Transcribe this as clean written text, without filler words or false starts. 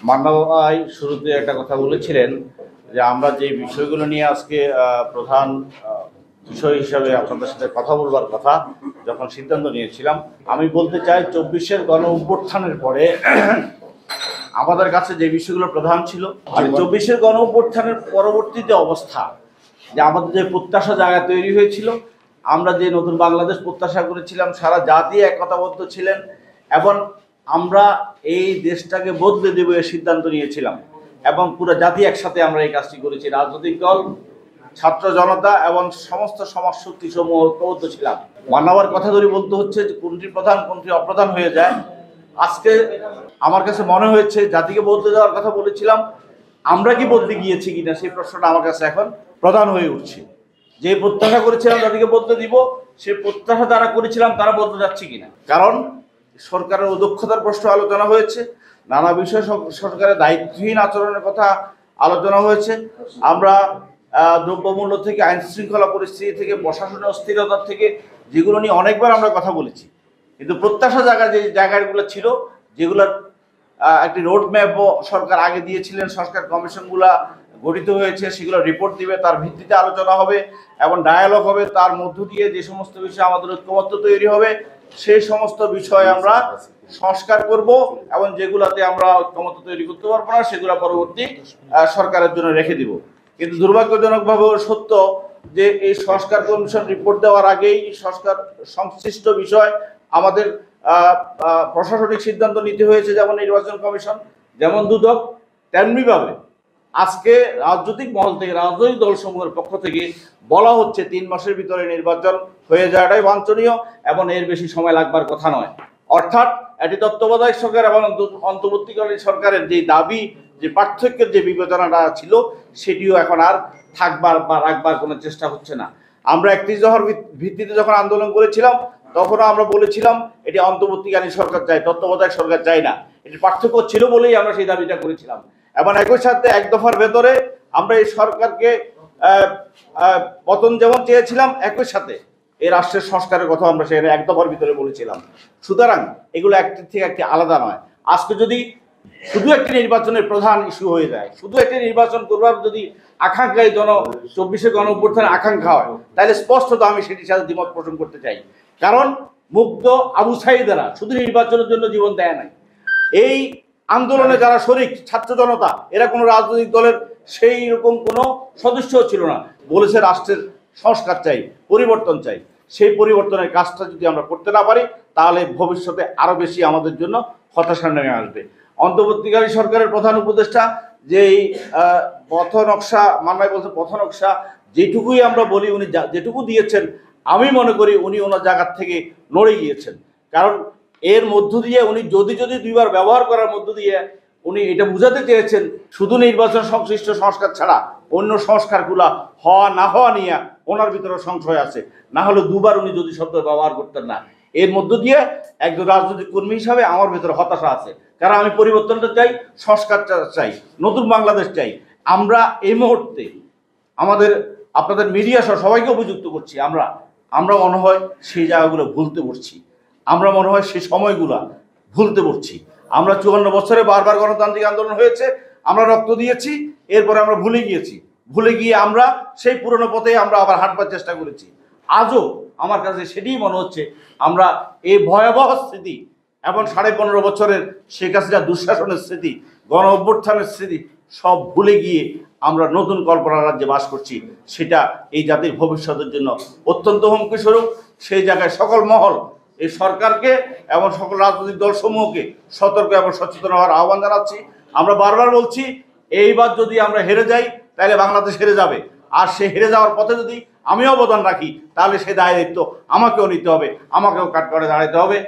মান্না ভাই শুরুতে একটা কথা বলেছিলেন যে আমরা যে বিষয়গুলো নিয়ে আজকে প্রধান বিষয় হিসাবে আপনাদের সাথে কথা বলবার কথা যখন সিদ্ধান্ত নিয়েছিলাম, আমি বলতে চাই 24-এর গণ অভ্যুত্থানের পরে আমাদের কাছে যে বিষয়গুলো প্রধান ছিল, আর 24-এর গণ অভ্যুত্থানের পরবর্তীতে অবস্থা, যে আমাদের যে প্রত্যাশা জায়গা তৈরি হয়েছিল, আমরা যে নতুন বাংলাদেশ প্রত্যাশা করেছিলাম, সারা জাতি একতাবদ্ধ ছিলেন এবং আমরা এই দেশটাকে বদলে দেব এর সিদ্ধান্ত নিয়েছিলাম এবং পুরো জাতি একসাথে আমরা এই কাজটি করেছি। রাজনৈতিক দল, ছাত্র জনতা এবং সমস্ত সমাজ শক্তি সমূহ ঐক্যবদ্ধ ছিলাম। মানবার কথা ধরে বলতে হচ্ছে যে কোনটি প্রধান কোনটি অপ্রধান হয়ে যায়। আজকে আমার কাছে মনে হয়েছে জাতিকে বদলে দেওয়ার কথা বলেছিলাম, আমরা কি বদলে গিয়েছি কিনা সেই প্রশ্নটা আমার কাছে এখন প্রধান হয়ে উঠছে। যে প্রত্যাশা করেছিলাম জাতিকে বদলে দিব, সে প্রত্যাশা যারা করেছিলাম তারা বদলে যাচ্ছে কিনা। কারণ সরকারের অদক্ষতার প্রশ্ন আলোচনা হয়েছে, নানা বিষয় সরকারের দায়িত্বহীন আচরণের কথা আলোচনা হয়েছে। আমরা দ্রব্যমূল্য থেকে আইন শৃঙ্খলা পরিস্থিতি থেকে প্রশাসনের অস্থিরতার থেকে যেগুলো নিয়ে অনেকবার আমরা কথা বলেছি, কিন্তু প্রত্যাশা যে জায়গাগুলো ছিল, যেগুলোর একটি রোড ম্যাপও সরকার আগে দিয়েছিলেন, সংস্কার কমিশনগুলা গঠিত হয়েছে, সেগুলো রিপোর্ট দিবে, তার ভিত্তিতে আলোচনা হবে এবং ডায়ালগ হবে। তার মধ্য দিয়ে যে সমস্ত বিষয় আমাদের ঐক্যমত্য তৈরি হবে, সেই সমস্ত বিষয় আমরা সংস্কার করব এবং যেগুলাতে আমরা ঐক্যমত্য তৈরি করতে পারবো না সেগুলো পরবর্তী সরকারের জন্য রেখে দিব। কিন্তু দুর্ভাগ্যজনকভাবে সত্য যে এই সংস্কার কমিশন রিপোর্ট দেওয়ার আগেই সংস্কার সংশ্লিষ্ট বিষয় আমাদের প্রশাসনিক সিদ্ধান্ত নিতে হয়েছে। যেমন নির্বাচন কমিশন, যেমন দুদক, তেমনিভাবে আজকে রাজনৈতিক মহল থেকে, রাজনৈতিক দলসমূহের পক্ষ থেকে বলা হচ্ছে 3 মাসের ভিতরে নির্বাচন হয়ে যাওয়াটাই বাঞ্ছনীয় এবং এর বেশি সময় লাগবার কথা নয়। অর্থাৎ এটি তত্ত্বাবধায়ক সরকার এবং অন্তর্বর্তীকালীন সরকারের যে দাবি, যে পার্থক্যের যে বিবেচনাটা ছিল, সেটিও এখন আর থাকবার বা রাখবার কোনো চেষ্টা হচ্ছে না। আমরা 31 দফার ভিত্তিতে যখন আন্দোলন করেছিলাম, তখনও আমরা বলেছিলাম এটি অন্তর্বর্তীকালীন সরকার চাই, তত্ত্বাবধায়ক সরকার চাই না। এটি পার্থক্য ছিল বলেই আমরা সেই দাবিটা করেছিলাম। এবং একই সাথে 1 দফার ভেতরে আমরা এই সরকারকে পতন যেমন চেয়েছিলাম, একই সাথে এই রাষ্ট্রের সংস্কারের কথা আমরা সেখানে 1 দফার ভিতরে বলেছিলাম। সুতরাং এগুলো একটি থেকে একটি আলাদা নয়। আজকে যদি শুধু একটি নির্বাচনের প্রধান ইস্যু হয়ে যায়, শুধু একটি নির্বাচন করবার যদি আকাঙ্ক্ষায় 24-এর গণ অভ্যুত্থানের আকাঙ্ক্ষা হয়, তাহলে স্পষ্টত আমি সেটির সাথে দ্বিমত পোষণ করতে চাই। কারণ মুগ্ধ আবু সাঈদেরা শুধু নির্বাচনের জন্য জীবন দেয় নাই। এই আন্দোলনে যারা শরিক, ছাত্র জনতা, এরা কোনো রাজনৈতিক দলের সেই রকম কোনো সদস্য ছিল না। বলেছে রাষ্ট্রের সংস্কার চাই, পরিবর্তন চাই। সেই পরিবর্তনের কাজটা যদি আমরা করতে না পারি, তাহলে ভবিষ্যতে আরো বেশি আমাদের জন্য হতাশা নেমে আসবে। অন্তর্বর্তীকালীন সরকারের প্রধান উপদেষ্টা যেই পথ নকশা, মান্নাই বলছে পথ নকশা, যেটুকুই আমরা বলি উনি যেটুকু দিয়েছেন, আমি মনে করি উনি ওনার জায়গার থেকে নড়ে গিয়েছেন। কারণ এর মধ্য দিয়ে উনি যদি 2বার ব্যবহার করার মধ্য দিয়ে উনি এটা বুঝাতে চেয়েছেন শুধু নির্বাচন সংশ্লিষ্ট সংস্কার ছাড়া অন্য সংস্কারগুলা হওয়া না হওয়া নিয়ে ওনার ভিতরে সংশয় আছে। না হলে 2বার উনি যদি শব্দ ব্যবহার করতেন না। এর মধ্য দিয়ে একজন রাজনৈতিক কর্মী হিসাবে আমার ভিতরে হতাশা আছে, কারণ আমি পরিবর্তনটা চাই, সংস্কারটা চাই, নতুন বাংলাদেশ চাই। আমরা এই মুহূর্তে আমাদের আপনাদের মিডিয়া সহ সবাইকে অভিযুক্ত করছি, আমরা মনে হয় সেই জায়গাগুলো ভুলতে বসছি, আমরা মনে হয় সেই সময়গুলো ভুলতে বসছি। আমরা 54 বছরে বারবার গণতান্ত্রিক আন্দোলন হয়েছে, আমরা রক্ত দিয়েছি, এরপরে আমরা ভুলে গিয়ে আমরা সেই পুরনো পথে আমরা আবার হাঁটবার চেষ্টা করেছি। আজও আমার কাছে সেটিই মনে হচ্ছে আমরা এই ভয়াবহ স্মৃতি এবং 15.5 বছরের শেখ হাসিনা দুঃশাসনের স্মৃতি, গণ অভ্যুত্থানের স্মৃতি সব ভুলে গিয়ে আমরা নতুন কল্পনা রাজ্যে বাস করছি। সেটা এই জাতির ভবিষ্যতের জন্য অত্যন্ত হুমকি স্বরূপ। সেই জায়গায় সকল মহল এই সরকারকে এবং সকল রাজনৈতিক দলসমূহকে সতর্ক এবং সচেতন হওয়ার আহ্বান জানাচ্ছি। আমরা বারবার বলছি, এইবার যদি আমরা হেরে যাই তাহলে বাংলাদেশ হেরে যাবে, আর সে হেরে যাওয়ার পথে যদি আমি অবদান রাখি তাহলে সে দায় দায়িত্ব আমাকেও নিতে হবে, আমাকেও কাঠগড়ায় দাঁড়াতে হবে।